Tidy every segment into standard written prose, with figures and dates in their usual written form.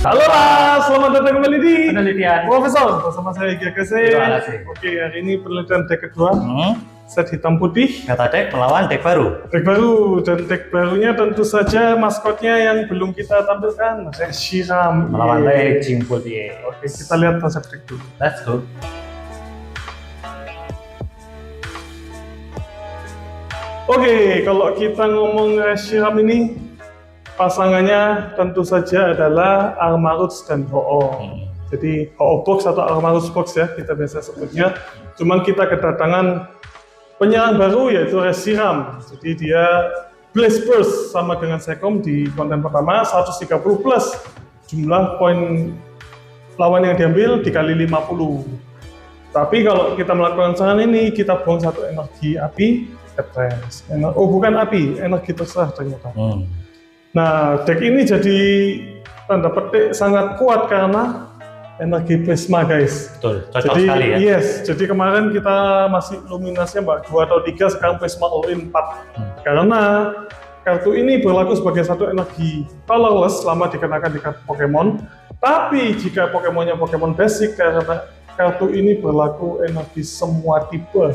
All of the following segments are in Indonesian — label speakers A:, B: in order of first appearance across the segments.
A: Halo Mas, selamat datang kembali di
B: penelitian
A: Profesor bersama saya Gagase.
B: Terima kasih.
A: Oke, hari ini penelitian deck kedua. Set hitam putih.
B: Meta deck melawan deck baru.
A: Deck baru dan deck barunya tentu saja maskotnya yang belum kita tampilkan, Reshiram.
B: Melawan Raging Bull.
A: Oke, kita lihat konsep deck dulu.
B: Let's go.
A: Oke, kalau kita ngomong Reshiram ini, pasangannya tentu saja adalah Armarouge dan Ho-Oh. Jadi Ho-Oh box atau Armarouge box ya kita biasa sebutnya. Cuman kita kedatangan penyerang baru yaitu Reshiram. Jadi dia Blaze Burst sama dengan Sekom di konten pertama 130 plus jumlah poin lawan yang diambil dikali 50. Tapi kalau kita melakukan serangan ini kita buang satu energi api, Etres. Oh bukan api, energi terserah ternyata. Nah, deck ini jadi tanda petik sangat kuat karena energi prisma, guys.
B: Betul, cocok
A: jadi,
B: sekali ya.
A: Yes, jadi kemarin kita masih luminasinya 2 atau 3, sekarang prisma all in 4. Karena kartu ini berlaku sebagai satu energi colorless selama dikenakan di kartu Pokemon. Tapi jika Pokemonnya Pokemon basic, karena kartu ini berlaku energi semua tipe.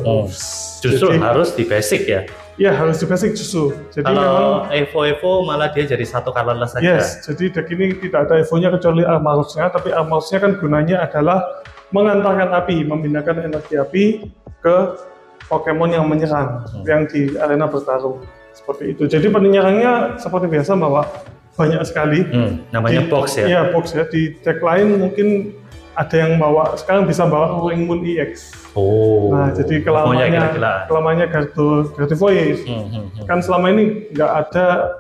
B: Justru jadi, harus di basic ya?
A: Ya harus di basic justru. Jadi
B: kalau Evo malah dia jadi satu colorless saja.
A: Yes, jadi deck ini tidak ada Evo-nya kecuali Armarouge-nya, tapi Armarouge-nya kan gunanya adalah mengantarkan api, memindahkan energi api ke Pokemon yang menyerang, yang di arena bertarung. Seperti itu. Jadi penyerangnya seperti biasa bawa banyak sekali.
B: Namanya box ya?
A: Iya, box ya. Di deck lain mungkin ada yang bawa, sekarang bisa bawa Ring Moon EX. Nah, jadi kelamannya Gardevoir. Kan selama ini nggak ada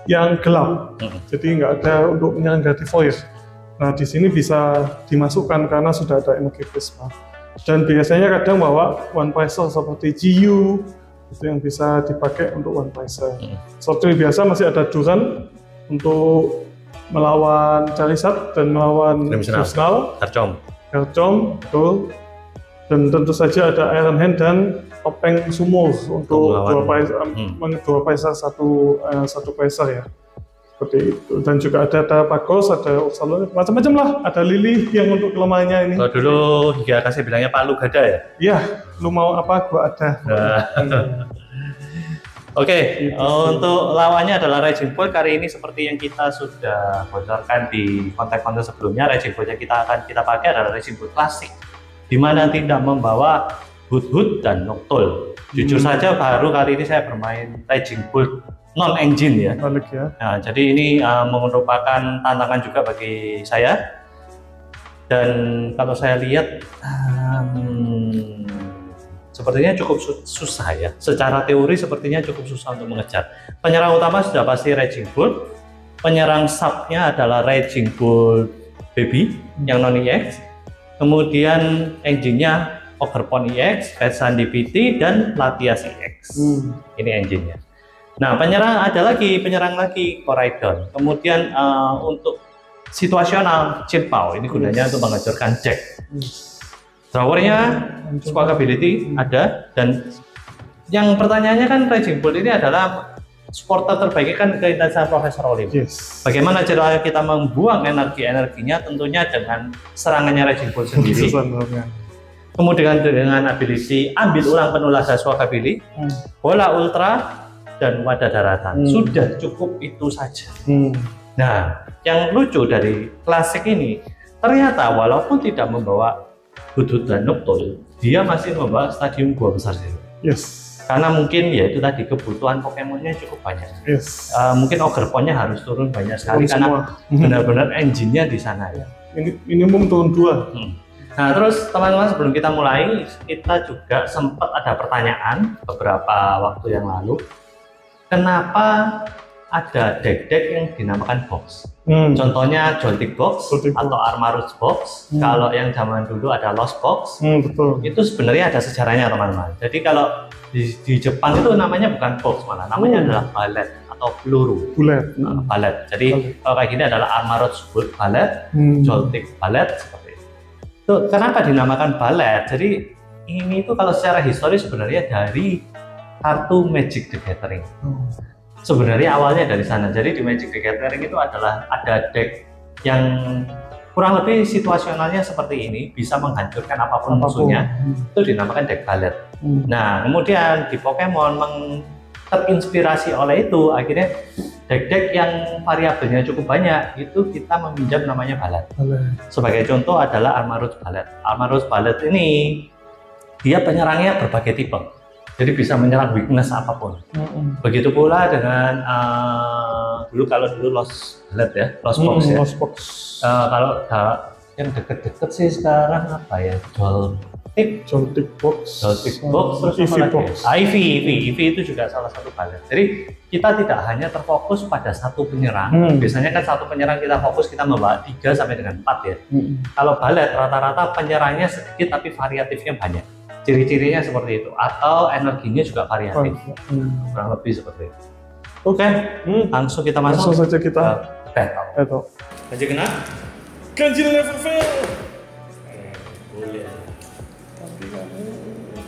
A: yang gelap, jadi nggak ada untuk menyerang Gardevoir. Nah, di sini bisa dimasukkan karena sudah ada energi prisma. Dan biasanya kadang bawa One Picer seperti GU itu yang bisa dipakai untuk One Picer. Seperti biasa masih ada Duran untuk melawan Charizard dan melawan Crusnal, Garchomp, betul. Dan tentu saja ada Iron Hand dan Topeng Sumo untuk dua Picer satu Picer ya. Seperti itu. Dan juga ada Tapagos, ada Ursalon, macam-macam lah. Ada Lily yang untuk kelemahannya ini.
B: Kalau dulu Gagase bilangnya Palu Gada ya?
A: Iya, lu mau apa gua ada.
B: Oke, untuk lawannya adalah Raging Bull. Kali ini seperti yang kita sudah bocorkan di konten-konten sebelumnya, Raging Bull yang kita pakai adalah Raging Bull klasik, di mana tidak membawa Hoot dan Noctowl. Jujur saja baru kali ini saya bermain Raging Bull non-engine ya.
A: Balik ya.
B: Nah, jadi ini merupakan tantangan juga bagi saya. Dan kalau saya lihat sepertinya cukup susah ya. Secara teori sepertinya cukup susah untuk mengejar. Penyerang utama sudah pasti Raging Bull. Penyerang subnya adalah Raging Bull Baby yang non EX. Kemudian engine-nya Ogerpon EX, Pesan DPT dan Latias EX. Ini engine-nya. Nah, penyerang lagi Koraidon. Kemudian untuk situasional Chien-Pao ini gunanya untuk menghancurkan deck. Drawernya Squawk Ability ada, dan yang pertanyaannya kan Raging Bull ini adalah supporter terbaiknya kan keintensitas Profesor Olim. Bagaimana cara kita membuang energinya tentunya dengan serangannya Raging Bull sendiri. Kemudian dengan ability ambil ulang penuh laga Squawk Ability, bola ultra dan wadah daratan. Sudah cukup itu saja. Nah, yang lucu dari klasik ini ternyata walaupun tidak membawa Hoot dan Noctowl, dia masih membawa stadium gua besar sih. Karena mungkin ya itu tadi kebutuhan Pokemonnya cukup banyak. Mungkin Ogerponnya harus turun banyak sekali karena benar-benar engine-nya di sana ya.
A: Minimum turun 2.
B: Nah, terus teman-teman sebelum kita mulai, kita juga sempat ada pertanyaan beberapa waktu yang lalu. Kenapa ada deck-deck yang dinamakan box? Contohnya Joltik Box atau Armarouge Box. Kalau yang zaman dulu ada Lost Box.
A: Betul.
B: Itu sebenarnya ada sejarahnya teman-teman. Jadi kalau di Jepang itu namanya bukan box, malah namanya adalah ballet atau peluru. Ballet. Jadi kalau kayak gini adalah Armarouge Ballet, Joltik Ballet seperti itu. Tuh, kenapa dinamakan ballet? Jadi ini tuh kalau secara historis sebenarnya dari kartu Magic the Gathering. sebenarnya awalnya dari sana. Jadi di Magic the Gathering itu adalah ada deck yang kurang lebih situasionalnya seperti ini, bisa menghancurkan apapun musuhnya. Itu dinamakan deck ballet. Nah, kemudian di Pokemon terinspirasi oleh itu, akhirnya deck-deck yang variabelnya cukup banyak itu kita meminjam namanya ballet. Sebagai contoh adalah Armarouge Ballet. Armarouge Ballet ini dia penyerangnya berbagai tipe, jadi bisa menyerang weakness apapun. Begitu pula dengan dulu Lost Ballet ya, Lost Box ya.
A: Lost Box.
B: Kalau yang deket-deket sih sekarang apa ya,
A: Joltik Box,
B: terus
A: Eevee Box.
B: Eevee itu juga salah satu ballet. Jadi kita tidak hanya terfokus pada satu penyerang. Biasanya kan satu penyerang kita fokus, kita membawa 3 sampai dengan 4 ya. Kalau ballet rata-rata penyerangnya sedikit tapi variatifnya banyak. Ciri-cirinya seperti itu, atau energinya juga variatif. Kurang lebih seperti itu. Oke, langsung kita masuk.
A: Langsung saja kita
B: battle. Ganjil genap.
A: Ganjil never fail.
B: Boleh.
A: Tapi kamu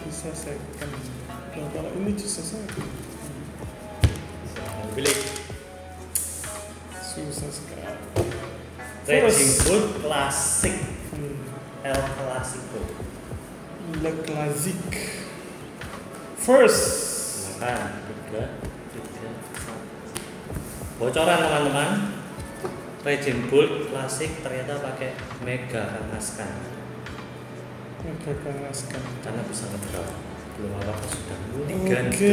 A: bisa second. Nah, kalau ini bisa second.
B: Pilih.
A: Susah sekali.
B: Raging Bull Classic. El Clasico.
A: Le Classic. First.
B: Silakan. Bocoran teman-teman. Raging Bull Classic ternyata pakai Mega Kangaskhan. Karena bisa ngedraw. Belum apa-apa sudah diganti.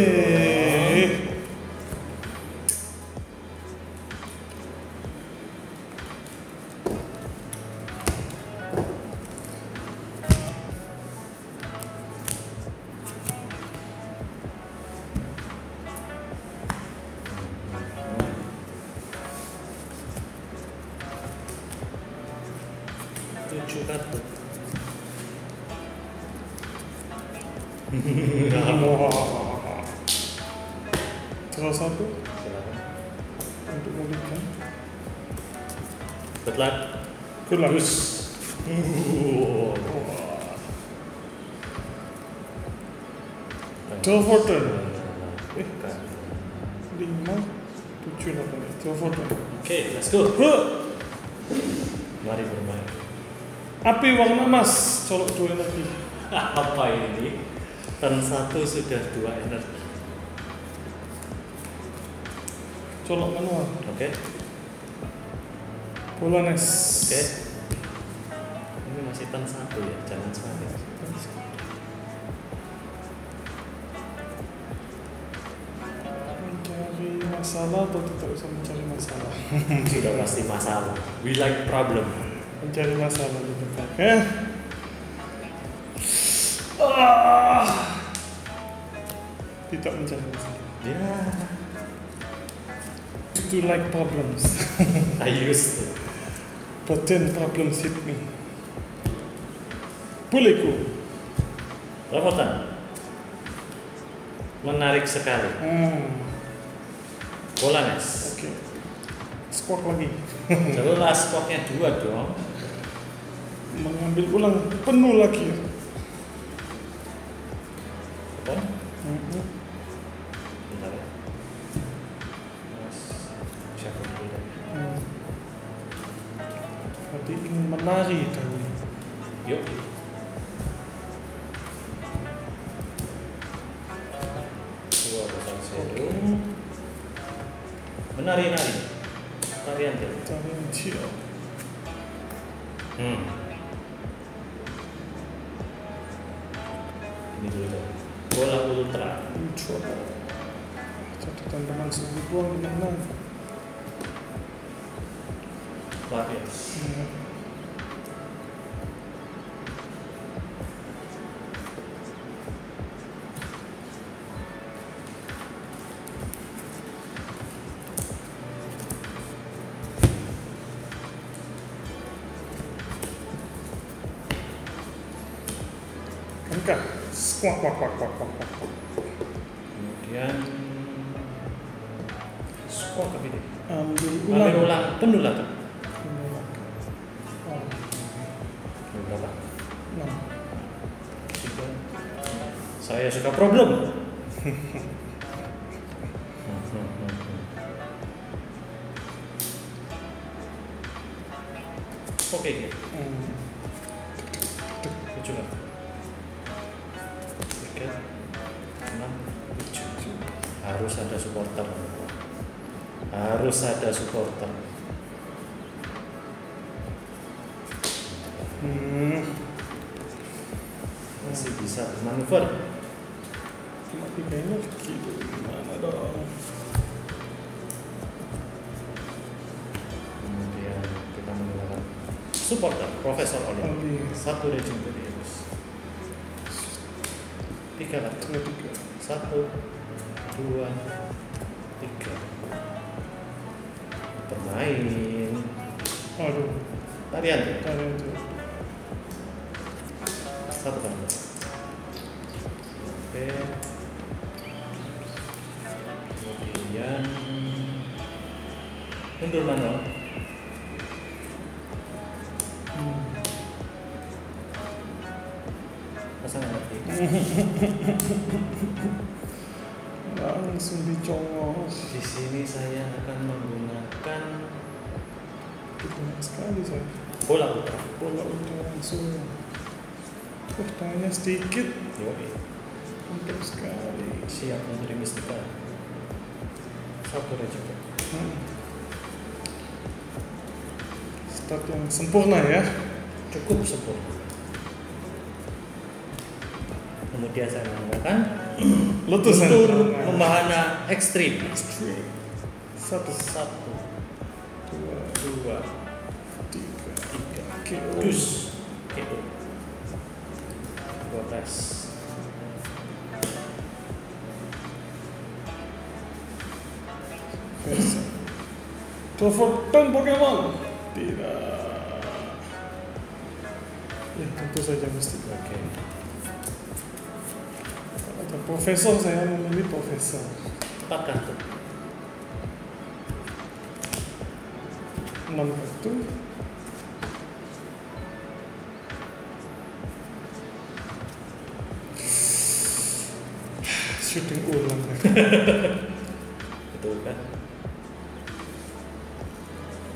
A: Salah satu untuk memulihkan.
B: Good luck.
A: Good luck. Draw for turn. 5, 7, 8. Draw for turn.
B: Oke, let's go. Mari bermain.
A: Api warna emas, colok 2 energi.
B: Apa ini? Turn 1 sudah 2 energi.
A: Colok manual.
B: Oke.
A: Polanes.
B: Oke. Ini masih turn 1 ya, jangan sampai.
A: Mencari masalah atau tidak usah mencari masalah?
B: Sudah pasti masalah. We like problem.
A: Mencari masalah gitu kan. Tidak mencari masalah.
B: Ya.
A: To like problems.
B: I used to.
A: But then problems hit me. Bolehku.
B: Lepotan. Menarik sekali. Polanes.
A: Oke. Squawk lagi.
B: Jelas squawknya 2 dong.
A: Mengambil ulang penuh lagi.
B: Apa? Bentar ya. Siapa dulu?
A: Berarti ingin menari dahulu.
B: Yuk. Menari-nari. Tarian dia.
A: Tarian dia.
B: Ini dulu. Bola ultra.
A: Catatan teman sebuah menang.
B: Lapis.
A: Angka. Squawk.
B: Kemudian squawk tapi deh.
A: Ambil
B: ulang penuh lah tuh. Berapa?
A: 6.
B: Saya suka problem. Oke, okay. 7 kan? 3, 6, 7. Harus ada supporter. Harus ada supporter. Masih bisa manuver.
A: Cuma 3 energi. Gimana dong?
B: Kemudian kita menggunakan supporter Profesor Oli. 1 raging tadi. 3 kartu. 1, 2, 3. Bermain.
A: Aduh.
B: Tarian. 1 kartu. Oke. Kemudian mundur manual. Pasang lagi.
A: Langsung dicongos.
B: Di sini saya akan menggunakan
A: banyak sekali saya.
B: Bola ultra
A: langsung. Tangannya sedikit.
B: Yoi.
A: Untuk sekali.
B: Siap menerima mistika. 1 raging.
A: Start yang sempurna ya.
B: Cukup sempurna. Kemudian saya menggunakan
A: Lotus
B: Membahana ekstrim.
A: 1, 2,
B: 3, dus, 12.
A: Telepon Pokemon. Tidak. Ya tentu saja mesti.
B: Oke.
A: Kalau ada profesor saya memilih profesor.
B: 4 kartu.
A: 6 kartu. Shooting ulang.
B: Betul kan?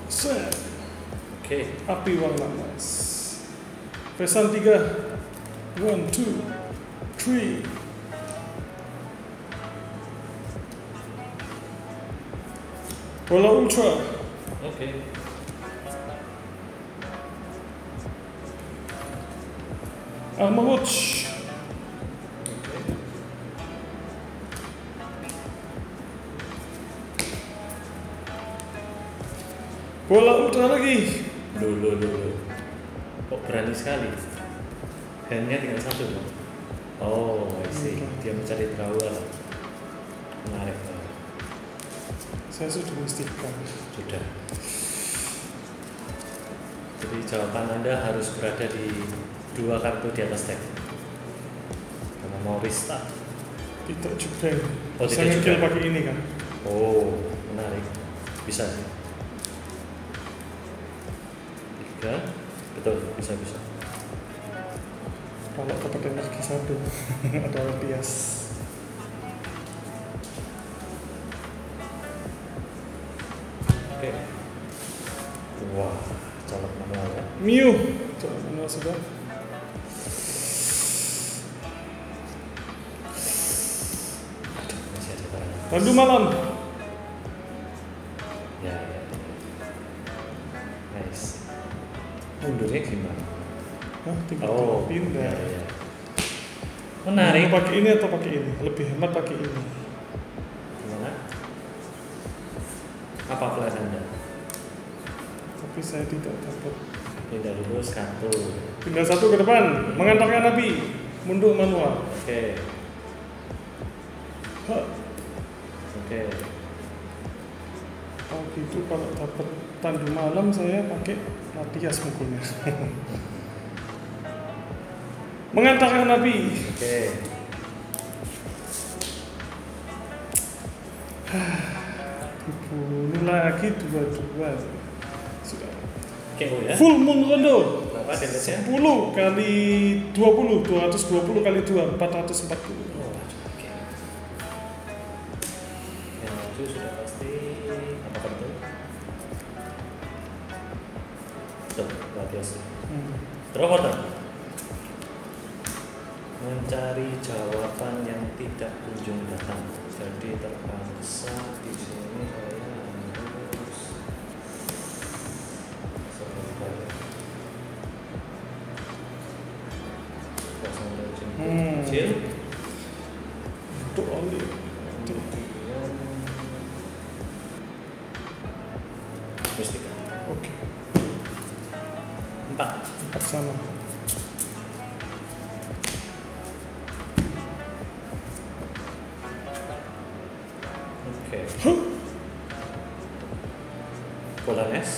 A: Set.
B: Oke.
A: Api warna emas. Pesan 3. 1, 2, 3. Bola ultra.
B: Oke.
A: Armor watch. Bola ultra lagi.
B: Loh. Kok berani sekali? Handnya tinggal 1 dong. Oh, I see. Dia mencari drawer. Menarik.
A: Saya sudah memastikan.
B: Sudah. Jadi jawaban Anda harus berada di 2 kartu di atas deck. Karena mau restart.
A: Tidak juga.
B: Oh,
A: saya
B: tidak
A: ngekill
B: juga.
A: pakai ini kan.
B: Oh, menarik. Bisa sih. 3. Betul, bisa.
A: Kalau dapat energi 1 adalah bias.
B: Oke. Wah, colok manual ya.
A: Mew. Colok manual sudah.
B: Masih ada barang.
A: Randu malam.
B: Ya. Nice. Mundurnya gimana?
A: Tinggal pindah.
B: Ya. Menarik.
A: Mau pakai ini atau pakai ini? Lebih hemat pakai ini.
B: Gimana? Apa plan Anda?
A: Tapi saya tidak dapat.
B: Pindah dulu 1.
A: Pindah 1 ke depan. Mengantarkan api. Mundur manual.
B: Oke.
A: Oh gitu, kalau dapat tandu malam saya pakai Latias mukulnya. Mengantarkan api.
B: Oke.
A: Dibunuh lagi 2-2. Sudah.
B: KO ya.
A: Full Moon Rondo.
B: Berapa damage-nya?
A: 10 kali 20, 220 kali 2, 440.
B: Oh, oke. Yang maju sudah pasti apa kartu? Stop, biasa. Draw button. Mencari jawaban yang tidak kunjung datang. Jadi terpaksa di sini saya harus pasang legend kecil
A: untuk oli.
B: kemudian mistika.
A: Oke.
B: 4
A: sama.
B: Oke. Polanes.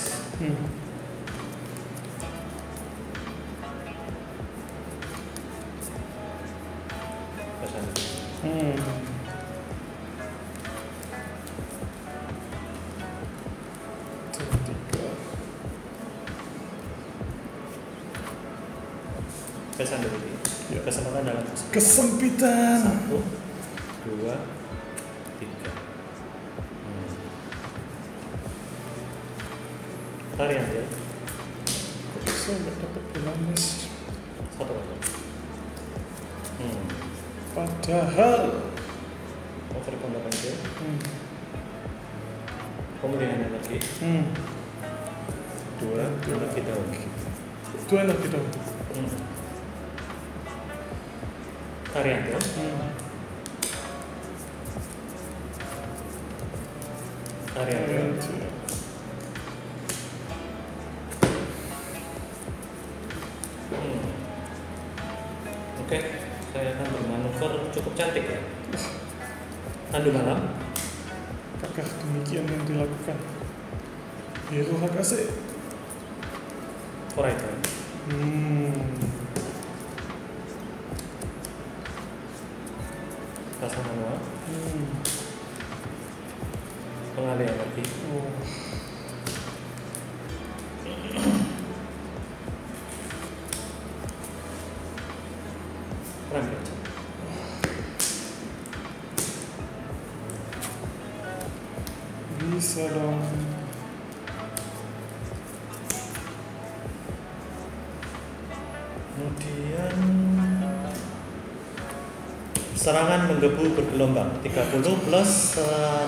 B: Pesan. Pesan dulu. Ya. Kesempatan dalam
A: kesempitan.
B: 1, 2, 3. Tarian ya.
A: Kok bisa nggak dapat Polanes?
B: 1 aja.
A: Padahal
B: Over kondakan dia. Kemudian energi. 2 energi daun.
A: 2 energi daun.
B: Tarian ya. Tarian ya. Oke, saya akan bermanuver cukup cantik ya. Tandu malam.
A: Apakah demikian yang dilakukan? Hero Hakase.
B: Koraito. Pasang manual. Pengalihan energi. Rambat.
A: Bisa dong.
B: Kemudian serangan menggebu bergelombang 30 plus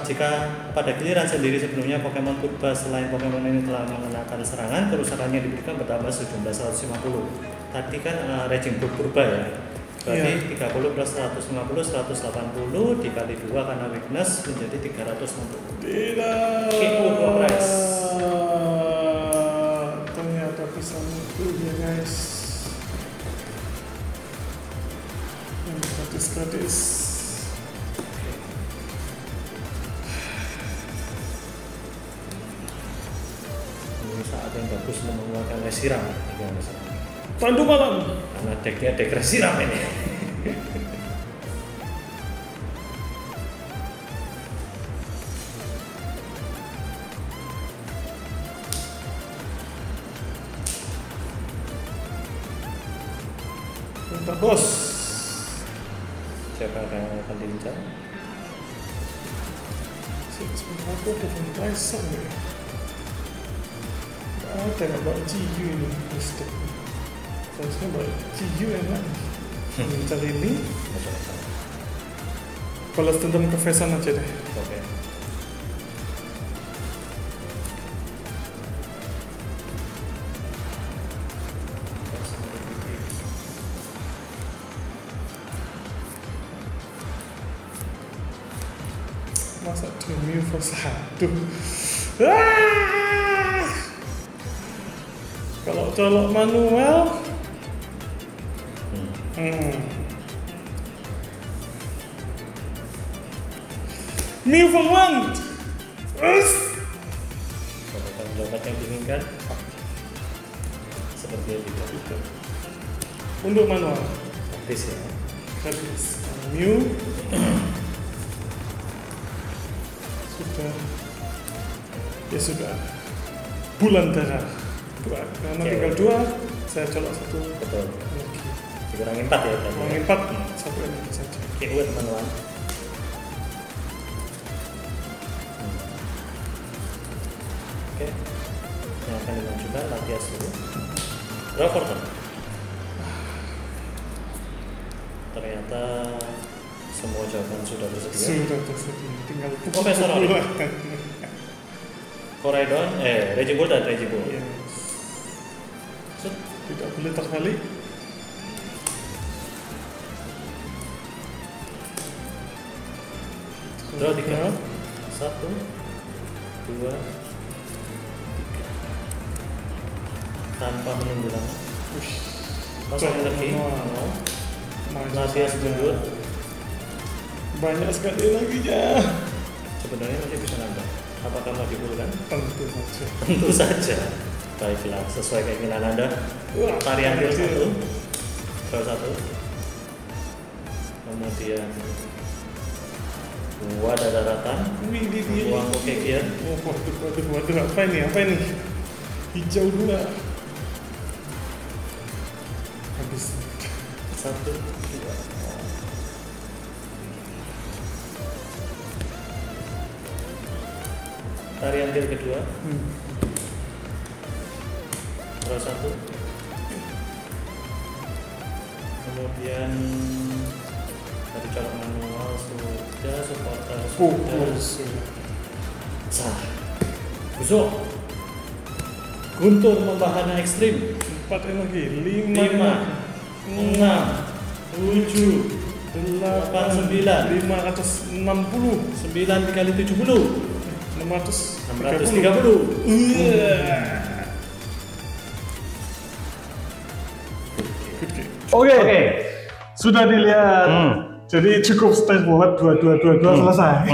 B: jika pada giliran sendiri sebelumnya Pokemon purba selain Pokemon ini telah mengenakan serangan, kerusakannya diberikan bertambah sejumlah 150. Tadi kan Raging Bull purba ya. Berarti 30 plus 150, 180 dikali 2 karena weakness menjadi 360.
A: Tidak. Ternyata bisa mukul ya guys. Yang gratis.
B: Ini saat yang bagus untuk mengeluarkan resiram.
A: Tandu malam.
B: Karena decknya deck resiram ini.
A: Mantap bos.
B: Siapa yang akan diincar?
A: Sebenarnya aku ada Fantasar ya. Ada nggak bawa GU ini? Seharusnya bawa GU enak. Mencari ini. Balas dendam ke Vesan aja deh.
B: Oke.
A: Masa demi for 1. Kalau colok manual Mew for 1.
B: Jawaban yang diinginkan seperti itu.
A: Untuk manual
B: Gratis ya.
A: gratis. Mew sudah bulan darah 2 karena tinggal 2 saya colok 1
B: betul
A: energi
B: dikurangin 4 ya tadi.
A: kurangin 4 1 energi saja.
B: Keyword teman-teman. Oke. Yang akan dimajukan Latias dulu. Berapa korban? Ternyata semua jawaban sudah tersedia.
A: Sudah tersedia, tinggal
B: Profesor Koraidon, Raging Bull dan Raging Bull.
A: Yes. Tidak boleh terbalik.
B: Draw 3. 1, 2, 3. Tanpa menunggu lama. Pasang energi. Latias mundur.
A: Banyak sekali lagi ya.
B: Sebenarnya masih bisa nambah. Apakah mau dipulkan?
A: Tentu saja.
B: Tentu saja. Baiklah, sesuai keinginan Anda. Tarian deal 1. Draw 1. Kemudian ada daratan. Uang oke gear.
A: Waduh, apa ini? Hijau dulu. Habis.
B: 1, 2. Tarian deal kedua. Draw 1. Kemudian dari colok manual sudah, supporter sudah. Sah. Busuk. Guntur membahana ekstrim.
A: 4 energi. 5,
B: 6, 7, 8, 9.
A: 560.
B: 9 dikali 70.
A: 630. Oke. Sudah dilihat. Jadi cukup start buat 2222 selesai.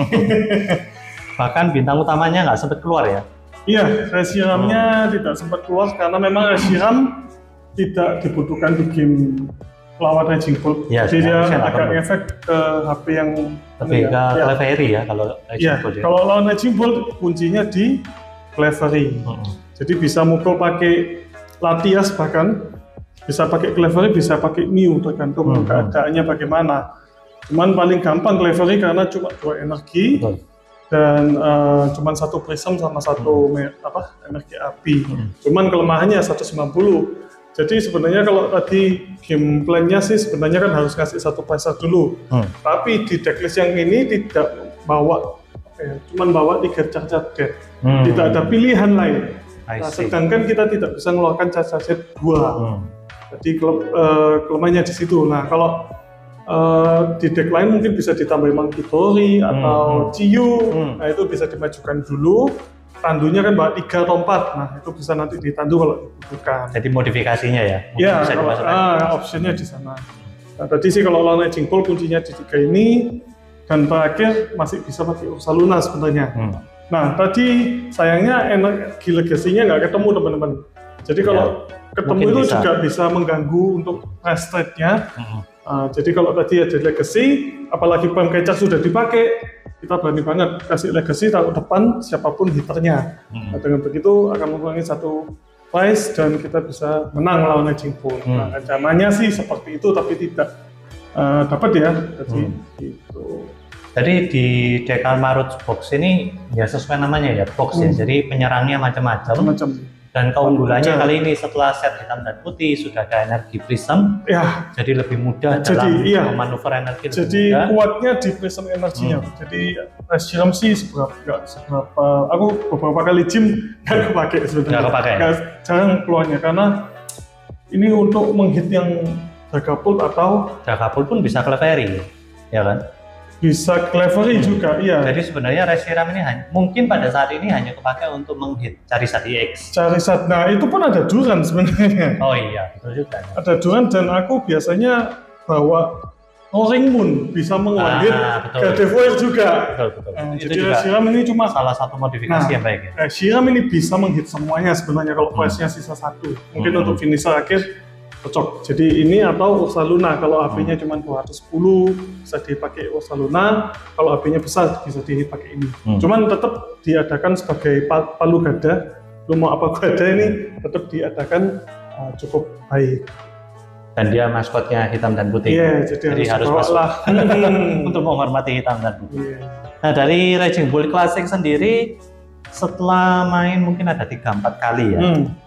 B: Bahkan bintang utamanya nggak sempat keluar ya?
A: Iya, Reshiramnya tidak sempat keluar karena memang Reshiram tidak dibutuhkan di game lawan Raging Bull.
B: Ya,
A: jadi dia agak efek ke HP yang
B: lebih ke Clefairy ya kalau Raging Bull.
A: Kalau lawan Raging Bull kuncinya di Clefairy. Jadi bisa mukul pakai Latias, bahkan bisa pakai Clefairy, bisa pakai Mew, tergantung keadaannya bagaimana. Cuman paling gampang Clefairy karena cuma 2 energi. Betul. Dan cuman 1 prism sama 1 energi api. Cuman kelemahannya 190. Jadi sebenarnya kalau tadi game plan-nya sih sebenarnya kan harus ngasih 1 pressure dulu. Tapi di decklist yang ini tidak bawa, cuman bawa 3 charge dead. Tidak ada pilihan lain. Nah, sedangkan kita tidak bisa mengeluarkan charge dead 2. Jadi kelemahannya di situ. Nah kalau di deck lain mungkin bisa ditambah Monkey Tori atau Chiyu. Nah itu bisa dimajukan dulu. Tandunya kan bawa 3 atau 4, nah itu bisa nanti ditandu kalau dibutuhkan.
B: Jadi modifikasinya ya?
A: Iya, optionnya di sana. Nah tadi sih kalau lawan Raging Bull kuncinya di 3 ini, dan terakhir masih bisa pakai Ursaluna sebenarnya. Nah tadi sayangnya energi legasinya nggak ketemu teman-teman. Jadi kalau ketemu itu bisa juga bisa mengganggu untuk press rate-nya. Jadi kalau tadi ada legacy, apalagi Prime Catcher sudah dipakai, kita berani banget kasih legacy taruh depan siapapun hiternya. Nah, dengan begitu akan mengurangi 1 price dan kita bisa menang lawan Raging Bull. Nah, ancamannya sih seperti itu, tapi tidak dapat ya. Jadi gitu.
B: Jadi di Dekal Marut box ini ya sesuai namanya ya, box ya. Jadi penyerangnya macam-macam. Dan keunggulannya kali ini setelah set hitam dan putih sudah ada energi prism, jadi lebih mudah dalam memanuver energi.
A: Jadi kuatnya di prism energinya. Jadi Reshiram sih seberapa, aku beberapa kali gym nggak kepake sebenarnya. Jarang keluarnya karena ini untuk menghit yang Dragapult atau
B: Dragapult pun bisa Clefairy, ya kan?
A: Bisa Clefairy juga, iya.
B: Jadi sebenarnya Reshiram ini mungkin pada saat ini hanya kepakai untuk menghit Charizard EX.
A: Charizard, nah itu pun ada Duran sebenarnya.
B: Oh iya, betul juga.
A: Ada Duran dan aku biasanya bawa Roaring Moon bisa menghit Gardevoir juga.
B: Betul.
A: Jadi Reshiram ini cuma
B: salah satu modifikasi yang baik ya.
A: Reshiram ini bisa menghit semuanya sebenarnya kalau price-nya sisa 1. Mungkin untuk finisher akhir cocok. Jadi ini atau Ursaluna kalau HP-nya cuma 210 bisa dipakai Ursaluna, kalau HP-nya besar bisa dipakai ini. Cuman tetap diadakan sebagai palu gada. Lu mau apa gada ini tetap diadakan cukup baik.
B: Dan dia maskotnya hitam dan putih.
A: Jadi harus
B: masuk untuk menghormati hitam dan putih. Nah dari Raging Bull Classic sendiri setelah main mungkin ada 3-4 kali ya,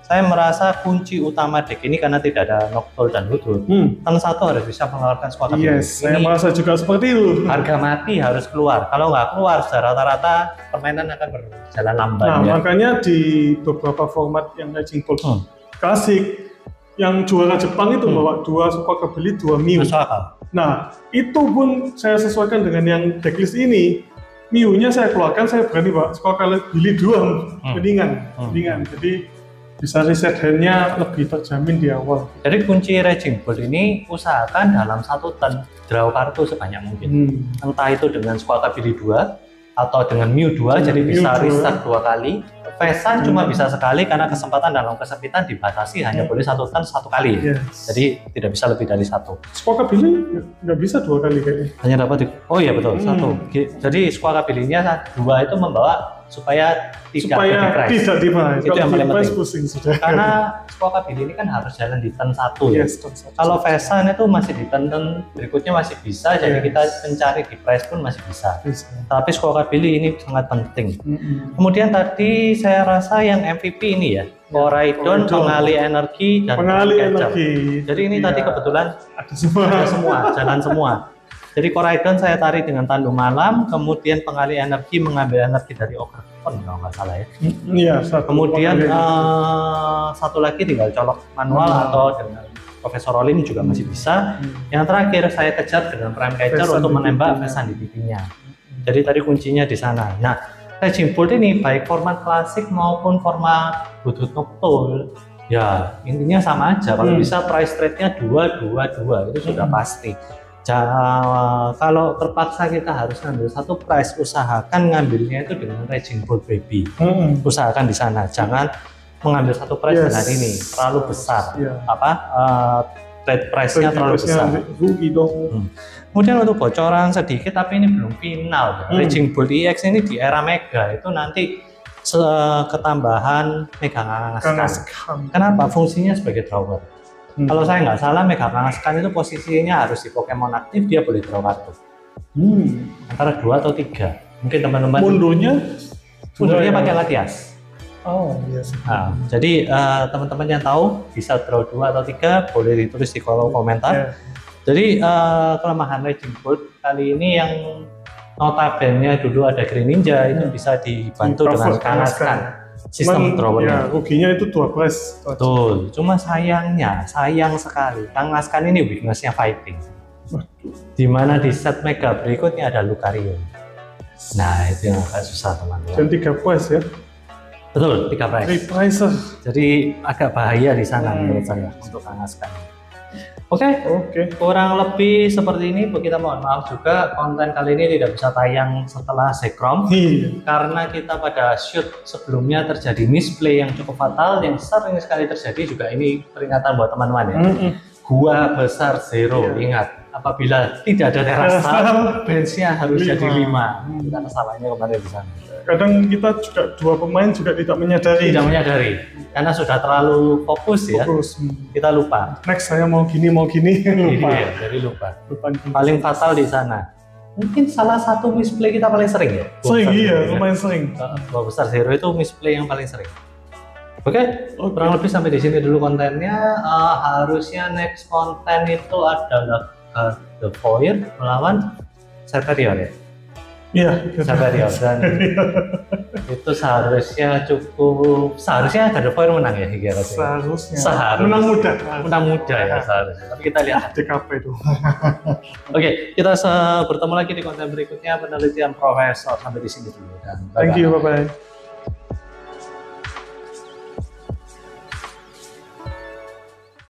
B: saya merasa kunci utama deck ini karena tidak ada Noctowl dan Hoodwood, turn 1 harus bisa mengeluarkan squad ability.
A: Yes, saya merasa juga seperti itu.
B: Harga mati harus keluar, kalau nggak keluar secara rata-rata permainan akan berjalan lambat.
A: Nah, makanya di beberapa format yang Raging Bolt klasik, yang juara Jepang itu bawa 2 squad ability, 2 Mew. Nah, itu pun saya sesuaikan dengan yang decklist ini. Mew-nya saya keluarkan, saya berani Pak, sekali beli 2 mendingan. Jadi bisa reset hand-nya lebih terjamin di awal.
B: Jadi kunci Raging Bolt ini usahakan dalam 1 turn draw kartu sebanyak mungkin. Entah itu dengan squad ability 2 atau dengan Mew 2, jadi bisa reset 2 kali. Pesan cuma bisa sekali karena kesempatan dalam kesempitan dibatasi hanya boleh 1 turn 1 kali. Jadi tidak bisa lebih dari 1.
A: Squad ability nggak bisa 2 kali kayaknya.
B: Hanya dapat, oh iya betul, 1. Jadi squad ability-nya 2 itu membawa supaya tidak di-price. Itu yang paling penting.
A: Pusing sudah.
B: Karena squad ability ini kan harus jalan di turn 1 ya. Kalau Pesan itu masih di turn berikutnya masih bisa, jadi kita mencari di-price pun masih bisa. Tapi squad ability ini sangat penting. Kemudian tadi saya rasa yang MVP ini ya, Koraidon, pengalih energi dan
A: pengalih energi.
B: Jadi ini tadi kebetulan ada semua, jalan semua. Jadi Koraidon saya tarik dengan Tandu Malam, kemudian pengalih energi mengambil energi dari Ogre kalau nggak salah ya.
A: Iya.
B: Kemudian satu lagi tinggal colok manual atau dengan Profesor Olin juga masih bisa. Yang terakhir saya kejar dengan Prime Catcher untuk menembak pesan di pipinya. Jadi tadi kuncinya di sana. Nah, Raging Bolt ini baik format klasik maupun format Hoodwood Noctowl, ya intinya sama aja. Kalau bisa price rate-nya 2-2-2 itu sudah pasti. Kalau terpaksa kita harus ngambil 1 price, usahakan ngambilnya itu dengan Raging Bolt Baby. Usahakan di sana, jangan mengambil 1 price dengan ini terlalu besar. Trade price-nya terlalu besar. Kemudian untuk bocoran sedikit, tapi ini belum final. Raging Bolt EX ini di era Mega itu nanti ketambahan Mega Kangaskhan. Kenapa? Fungsinya sebagai drawer. Kalau saya nggak salah, Mega Kangaskhan itu posisinya harus di Pokemon aktif, dia boleh draw kartu. Antara 2 atau 3. Mungkin teman-teman
A: mundurnya
B: pakai Latias.
A: Oh iya.
B: Nah, jadi teman-teman yang tahu bisa draw 2 atau 3, boleh ditulis di kolom komentar. Jadi kelemahan Raging Bolt kali ini yang notabene dulu ada Green Ninja itu bisa dibantu dengan Kangaskhan. Sistem drawernya.
A: Ya, ruginya itu 2 price.
B: Betul. Cuma sayang sekali Kangaskhan ini weakness-nya fighting. Dimana di set Mega berikutnya ada Lucario. Nah, itu yang agak susah teman-teman.
A: Dan 3 price ya?
B: Betul, 3 price.
A: 3 price.
B: Jadi agak bahaya di sana menurut saya untuk Kangaskhan. Oke. Kurang lebih seperti ini. Kita mohon maaf juga konten kali ini tidak bisa tayang setelah Zekrom karena kita pada shoot sebelumnya terjadi misplay yang cukup fatal yang sering sekali terjadi juga. Ini peringatan buat teman-teman ya. Gua besar zero. Ingat, apabila tidak ada terasal, benchnya harus jadi 5. Kita kesalahannya kemarin di sana.
A: Kadang kita juga 2 pemain juga tidak menyadari
B: karena sudah terlalu fokus. Kita lupa.
A: Next saya mau gini lupa.
B: Iya, jadi lupa. Paling fatal di sana. Mungkin salah satu misplay kita paling sering ya.
A: Lumayan sering.
B: Gua besar zero itu misplay yang paling sering. Oke, kurang lebih sampai di sini dulu kontennya. Harusnya next konten itu adalah The Void melawan Serperior ya.
A: Iya,
B: Serperior dan itu seharusnya ada The Void menang ya kira-kira. Seharusnya. Menang muda ya seharusnya. Tapi kita lihat
A: DKP itu.
B: Oke, kita bertemu lagi di konten berikutnya penelitian Profesor. Sampai di sini dulu dan
A: bye-bye. Thank you, bye-bye.